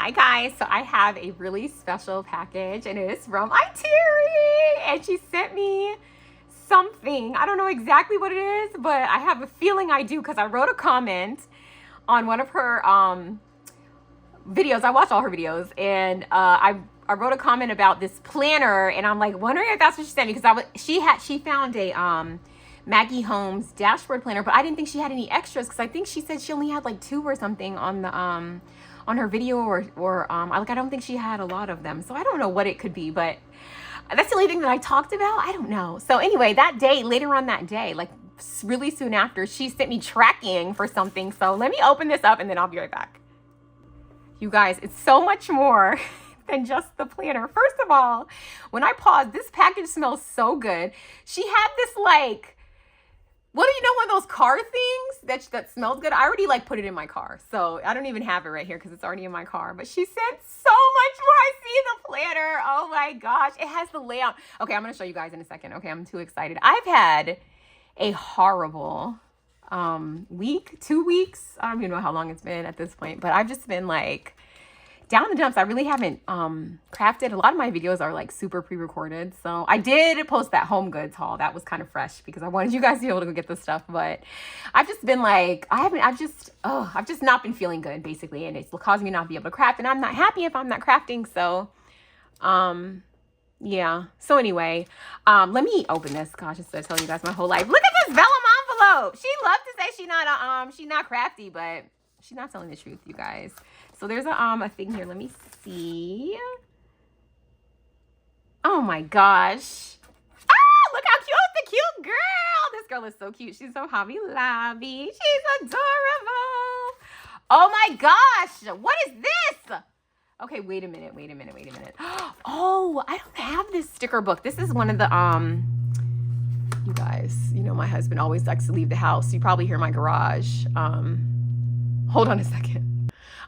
Hi guys, so I have a really special package and it is from Iteri, and she sent me something. I don't know exactly what it is, but I have a feeling I do because I wrote a comment on one of her videos. I watch all her videos, and I wrote a comment about this planner, and I'm like wondering if that's what she sent me, because she found a Maggie Holmes dashboard planner, but I didn't think she had any extras because I think she said she only had like 2 or something on the on her video, or I don't think she had a lot of them. So I don't know what it could be, but that's the only thing that I talked about. I don't know. So anyway, that day, later on that day, like really soon after, she sent me tracking for something. So let me open this up and then I'll be right back. You guys, it's so much more than just the planner. First of all, when I paused, this package smells so good. She had this like, what do you know, one of those car things that smells good? I already like put it in my car, so I don't even have it right here because it's already in my car. But she sent so much more. I see the planner. Oh my gosh, it has the layout. Okay, I'm gonna show you guys in a second. Okay, I'm too excited. I've had a horrible week, 2 weeks. I don't even know how long it's been at this point, but I've just been like down the dumps. I really haven't crafted. A lot of my videos are like super pre-recorded. So I did post that home goods haul. That was kind of fresh because I wanted you guys to be able to go get this stuff. But I've just been like, I've just not been feeling good basically. And it's caused me not to be able to craft. And I'm not happy if I'm not crafting. So, yeah. So anyway, let me open this. Gosh, instead of telling you guys my whole life. Look at this vellum envelope. She loved to say she's not crafty, but she's not telling the truth, you guys. So there's a thing here. Let me see. Oh my gosh. Ah, look how cute the cute girl. This girl is so cute. She's so Hobby Lobby. She's adorable. Oh my gosh. What is this? Okay, wait a minute. Oh, I don't have this sticker book. This is one of the, you guys, you know, my husband always likes to leave the house. You probably hear my garage. Hold on a second.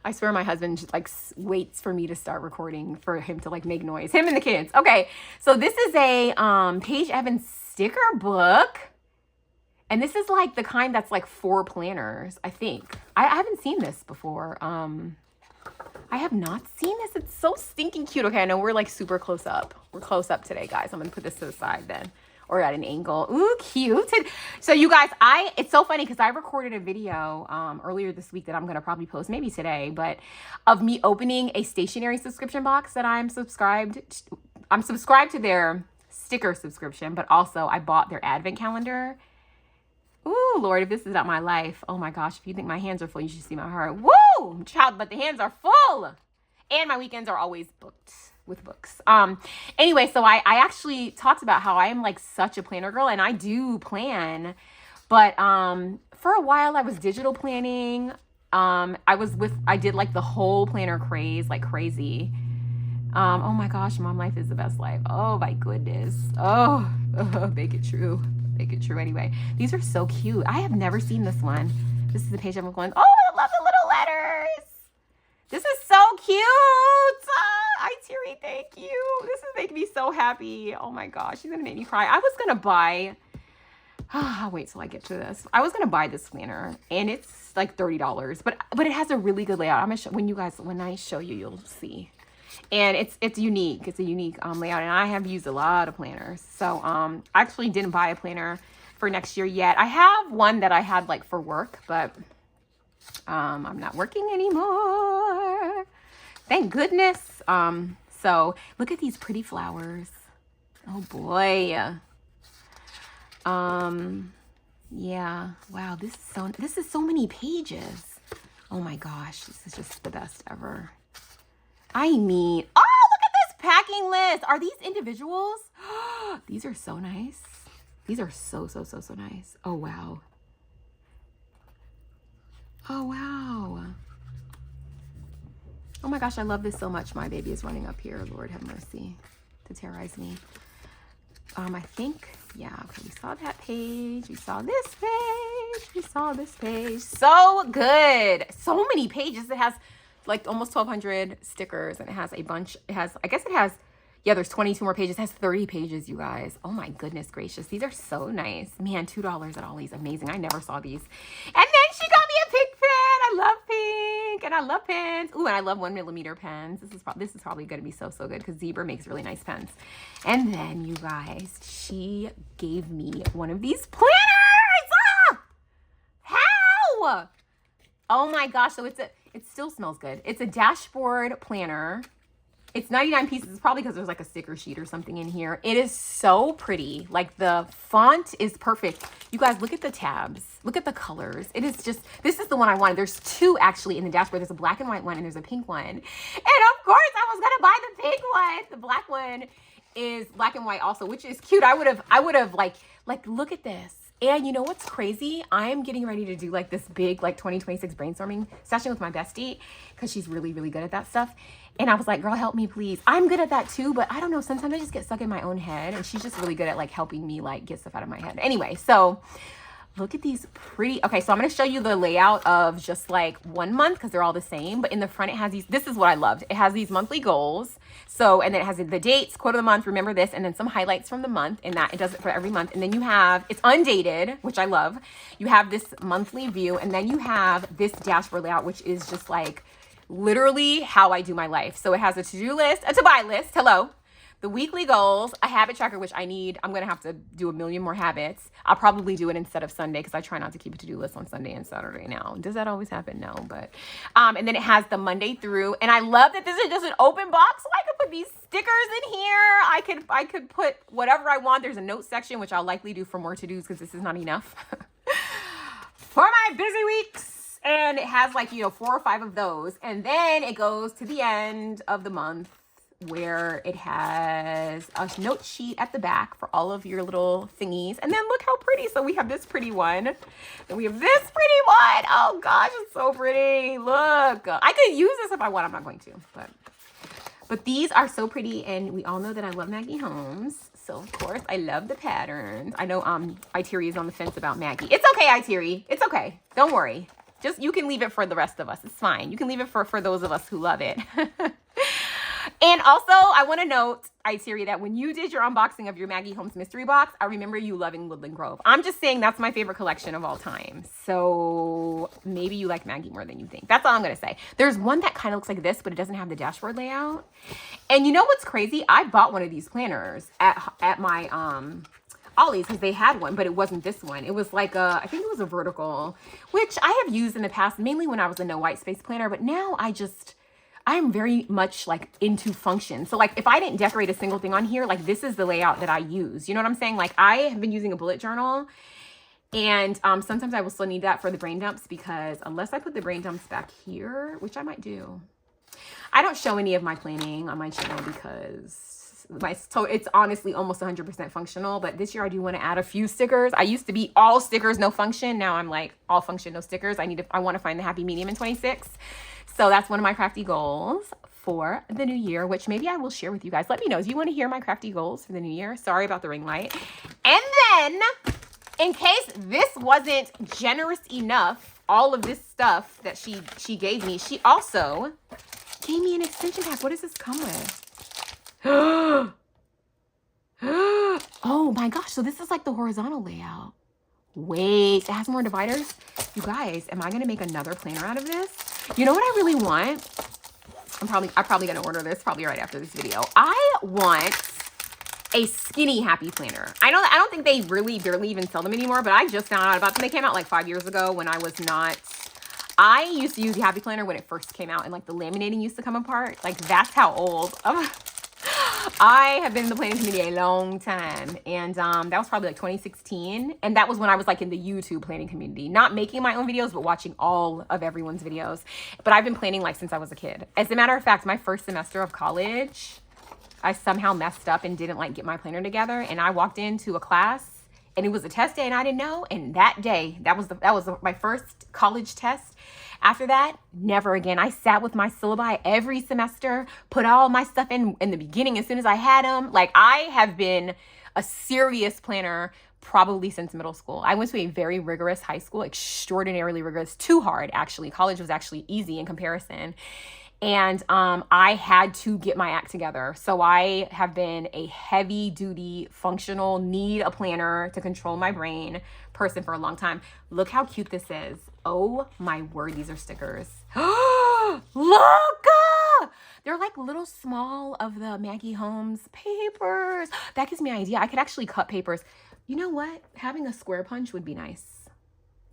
I swear my husband just like waits for me to start recording for him to like make noise. Him and the kids. Okay, so this is a Paige Evans sticker book. And this is like the kind that's like 4 planners, I think. I haven't seen this before. I have not seen this. It's so stinking cute. Okay, I know we're like super close up. We're close up today, guys. I'm gonna put this to the side then. Or at an angle. Ooh, cute. So you guys, it's so funny because I recorded a video earlier this week that I'm gonna probably post maybe today, but of me opening a stationery subscription box that I'm subscribed to their sticker subscription, but also I bought their advent calendar. Ooh, Lord, if this is not my life. Oh my gosh, if you think my hands are full, you should see my heart. Woo! Child, but the hands are full. And my weekends are always booked with books. Anyway, so I actually talked about how I am like such a planner girl, and I do plan, but for a while I was digital planning. I did like the whole planner craze like crazy. Oh my gosh, mom life is the best life. Oh my goodness. Oh, make it true. Make it true. Anyway, these are so cute. I have never seen this one. This is the page I'm going, oh, I love the little letters. This is so cute. Iteri, thank you. This is making me so happy. Oh my gosh, she's gonna make me cry. I was gonna buy, I'll wait till I get to this. I was gonna buy this planner and it's like $30, but it has a really good layout. I'm gonna show, when I show you, you'll see. And it's unique. It's a unique layout, and I have used a lot of planners. So I actually didn't buy a planner for next year yet. I have one that I had like for work, but I'm not working anymore. Thank goodness. So look at these pretty flowers. Oh boy. Yeah. Wow, this is so many pages. Oh my gosh, this is just the best ever. I mean, oh, look at this packing list. Are these individuals? These are so nice. These are so nice. Oh wow. Oh wow. Oh my gosh, I love this so much. My baby is running up here. Lord have mercy to terrorize me. I think, yeah, okay, we saw that page. We saw this page. We saw this page. So good. So many pages. It has like almost 1,200 stickers, and it has a bunch. Yeah, there's 22 more pages. It has 30 pages, you guys. Oh my goodness gracious. These are so nice. Man, $2 at Ollie's. Amazing. I never saw these. And then she got me a pig pen. I love pink. pink, and I love pens. Ooh, and I love 1mm pens. This is probably going to be so good because Zebra makes really nice pens. And then you guys, she gave me one of these planners. How? Oh my gosh! So it still smells good. It's a dashboard planner. It's 99 pieces. It's probably because there's like a sticker sheet or something in here. It is so pretty. Like the font is perfect. You guys, look at the tabs. Look at the colors. It is just, this is the one I wanted. There's two actually in the dashboard. There's a black and white one and there's a pink one. And of course I was gonna buy the pink one. The black one is black and white also, which is cute. I would have like look at this. And you know what's crazy? I'm getting ready to do like this big like 2026 brainstorming session with my bestie because she's really, really good at that stuff. And I was like, girl, help me please. I'm good at that too, but I don't know. Sometimes I just get stuck in my own head and she's just really good at like helping me like get stuff out of my head. Anyway, so look at these pretty, okay, so I'm going to show you the layout of just like 1 month because they're all the same. But in the front, it has these, this is what I loved. It has these monthly goals. So, and then it has the dates, quote of the month, remember this, and then some highlights from the month, and that it does it for every month. And then you have, it's undated, which I love. You have this monthly view, and then you have this dashboard layout, which is just like literally how I do my life. So it has a to-do list, a to-buy list, hello, the weekly goals, a habit tracker, which I need. I'm going to have to do a million more habits. I'll probably do it instead of Sunday because I try not to keep a to-do list on Sunday and Saturday now. Does that always happen? No, but, and then it has the Monday through, and I love that this is just an open box. So I could put these stickers in here. I could put whatever I want. There's a note section, which I'll likely do for more to-dos because this is not enough for my busy weeks. And it has like, 4 or 5 of those. And then it goes to the end of the month, where it has a note sheet at the back for all of your little thingies. And then look how pretty. So we have this pretty one. And we have this pretty one. Oh gosh, it's so pretty. Look, I could use this if I want. I'm not going to, but these are so pretty. And we all know that I love Maggie Holmes. So of course I love the patterns. I know Itiri is on the fence about Maggie. It's okay, Itiri. It's okay. Don't worry. Just, you can leave it for the rest of us. It's fine. You can leave it for those of us who love it. And also, I want to note, Itiri, that when you did your unboxing of your Maggie Holmes mystery box, I remember you loving Woodland Grove. I'm just saying that's my favorite collection of all time. So maybe you like Maggie more than you think. That's all I'm going to say. There's one that kind of looks like this, but it doesn't have the dashboard layout. And you know what's crazy? I bought one of these planners at my Ollie's because they had one, but it wasn't this one. It was like I think it was a vertical, which I have used in the past, mainly when I was a no white space planner, but now I'm very much like into function. So like if I didn't decorate a single thing on here, like this is the layout that I use. You know what I'm saying? Like I have been using a bullet journal, and sometimes I will still need that for the brain dumps because unless I put the brain dumps back here, which I might do, I don't show any of my planning on my channel because it's honestly almost 100% functional. But this year I do want to add a few stickers. I used to be all stickers, no function. Now I'm like all function, no stickers. I want to find the happy medium in 26. So that's one of my crafty goals for the new year, which maybe I will share with you guys. Let me know. Do you want to hear my crafty goals for the new year? Sorry about the ring light. And then, in case this wasn't generous enough, all of this stuff that she gave me, she also gave me an extension pack. What does this come with? Oh my gosh. So this is like the horizontal layout. Wait, it has more dividers. You guys, am I going to make another planner out of this? You know what I really want? I'm probably going to order this probably right after this video. I want a skinny happy planner. I don't think they really barely even sell them anymore, but I just found out about them. They came out like 5 years ago when I used to use the happy planner when it first came out, and like the laminating used to come apart. Like that's how old I have been in the planning community a long time, and that was probably like 2016, and that was when I was like in the YouTube planning community, not making my own videos, but watching all of everyone's videos. But I've been planning like since I was a kid. As a matter of fact, my first semester of college, I somehow messed up and didn't like get my planner together, and I walked into a class, and it was a test day, and I didn't know, and that day, that was my first college test. After that, never again. I sat with my syllabi every semester, put all my stuff in the beginning as soon as I had them. Like I have been a serious planner probably since middle school. I went to a very rigorous high school, extraordinarily rigorous, too hard actually. College was actually easy in comparison. And I had to get my act together. So I have been a heavy duty, functional, need a planner to control my brain person for a long time. Look how cute this is. Oh my word, these are stickers. Look! They're like little small of the Maggie Holmes papers. That gives me an idea. I could actually cut papers. You know what? Having a square punch would be nice.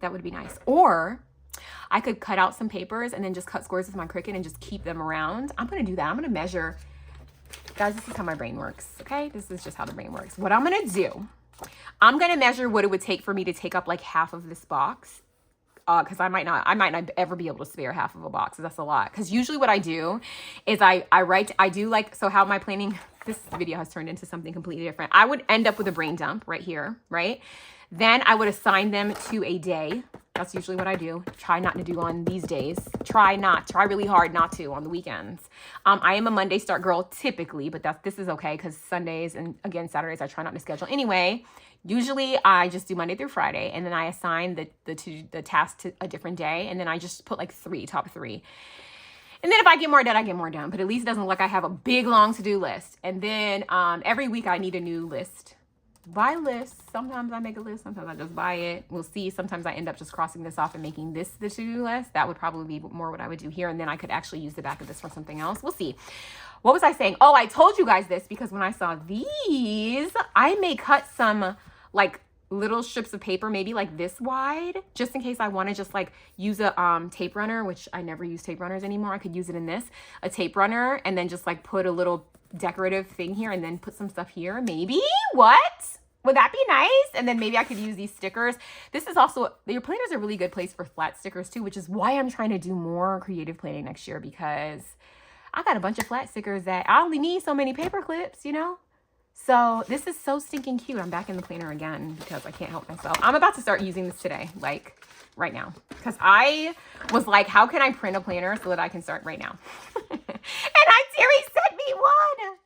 That would be nice. Or I could cut out some papers and then just cut squares with my Cricut and just keep them around. I'm going to do that. I'm going to measure. Guys, this is how my brain works, okay? This is just how the brain works. What I'm going to do, I'm going to measure what it would take for me to take up like half of this box. Because I might not ever be able to spare half of a box. That's a lot. Because usually what I do is I do like, so how my planning, this video has turned into something completely different. I would end up with a brain dump right here, right? Then I would assign them to a day. That's usually what I do. Try not to do on these days. Try really hard not to on the weekends. I am a Monday start girl typically, but this is okay because Sundays and again, Saturdays, I try not to schedule anyway. Usually I just do Monday through Friday and then I assign the task to a different day. And then I just put like top three. And then if I get more done, I get more done. But at least it doesn't look like I have a big, long to-do list. And then every week I need a new list. Buy lists. Sometimes I make a list. Sometimes I just buy it. We'll see. Sometimes I end up just crossing this off and making this the to-do list. That would probably be more what I would do here. And then I could actually use the back of this for something else. We'll see. What was I saying? Oh, I told you guys this because when I saw these, I may cut some like little strips of paper, maybe like this wide, just in case I want to just like use a tape runner, which I never use tape runners anymore. I could use it in this, a tape runner, and then just like put a little decorative thing here and then put some stuff here. Maybe. What? Would that be nice? And then maybe I could use these stickers. This is also, your planner is a really good place for flat stickers too, which is why I'm trying to do more creative planning next year because I got a bunch of flat stickers that I only need so many paper clips, you know? So this is so stinking cute. I'm back in the planner again because I can't help myself. I'm about to start using this today, like right now, because I was like, how can I print a planner so that I can start right now? And Terry sent me one.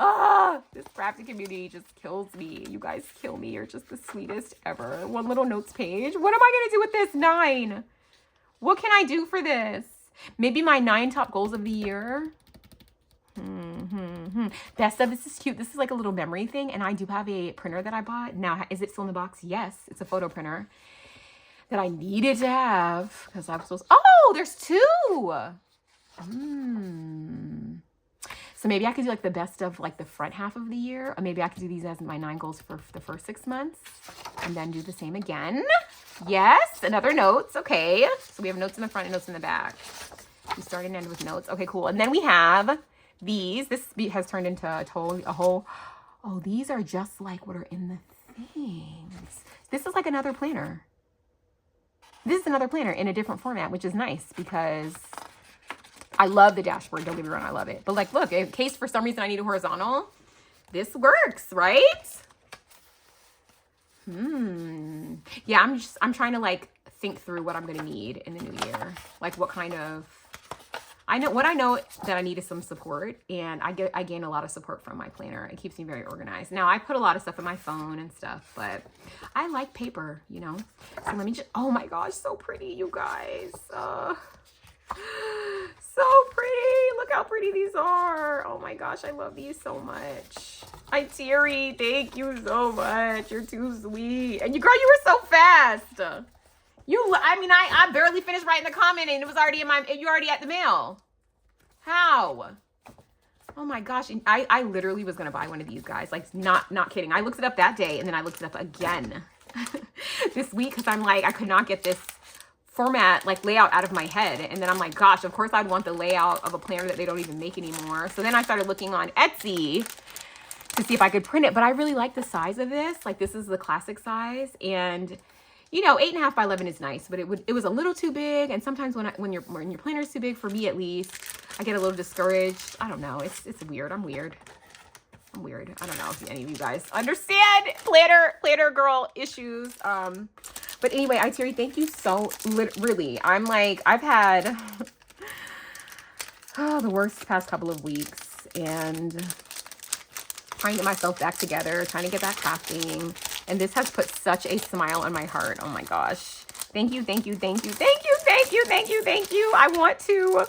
Oh, this crafty community just kills me. You guys kill me. You're just the sweetest ever. One little notes page. What am I going to do with this 9? What can I do for this? Maybe my 9 top goals of the year. Best of, this is cute. This is like a little memory thing. And I do have a printer that I bought. Now, is it still in the box? Yes, it's a photo printer that I needed to have because I was supposed, oh, there's 2. So maybe I could do like the best of like the front half of the year. Or maybe I could do these as my 9 goals for the first 6 months and then do the same again. Yes, another notes. Okay. So we have notes in the front and notes in the back. We start and end with notes. Okay, cool. And then we have these. This has turned into a whole, oh, these are just like what are in the things. This is like another planner. This is another planner in a different format, which is nice because I love the dashboard. Don't get me wrong, I love it. But like, look, in case for some reason I need a horizontal, this works, right? Yeah, I'm trying to like think through what I'm gonna need in the new year. Like what kind of, I know that I need is some support, and I gain a lot of support from my planner. It keeps me very organized. Now I put a lot of stuff in my phone and stuff, but I like paper, you know? So let me just, oh my gosh, so pretty, you guys. So pretty. Look how pretty these are. Oh my gosh, I love these so much. Hi, Terry. Thank you so much. You're too sweet. And you, girl, you were so fast. I barely finished writing the comment and it was already you're already at the mail. How? Oh my gosh. And I literally was going to buy one of these, guys. Like, not kidding. I looked it up that day and then I looked it up again this week because I'm like, I could not get this format, like layout out of my head. And then I'm like, gosh, of course I'd want the layout of a planner that they don't even make anymore. So then I started looking on Etsy to see if I could print it. But I really like the size of this. Like, this is the classic size. And you know, 8.5 by 11 is nice, but it was a little too big. And sometimes when your planner is too big, for me at least, I get a little discouraged. I don't know. It's weird. I'm weird. I don't know if any of you guys understand planner girl issues. But anyway, Terry, thank you so really. I'm like, I've had the worst past couple of weeks and trying to get myself back together, trying to get back crafting. And this has put such a smile on my heart. Oh my gosh. Thank you, thank you, thank you, thank you, thank you, thank you, thank you. I want to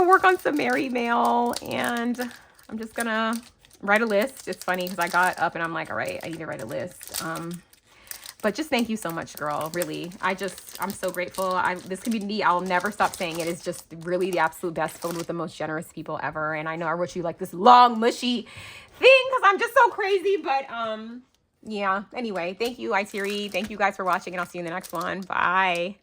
work on some Merry Mail, and I'm just gonna write a list. It's funny because I got up and I'm like, all right, I need to write a list. But just thank you so much, girl. Really. I'm so grateful. This community, I'll never stop saying it, is just really the absolute best, filled with the most generous people ever. And I know I wrote you like this long, mushy thing because I'm just so crazy. But yeah. Anyway, thank you, Itiri. Thank you guys for watching, and I'll see you in the next one. Bye.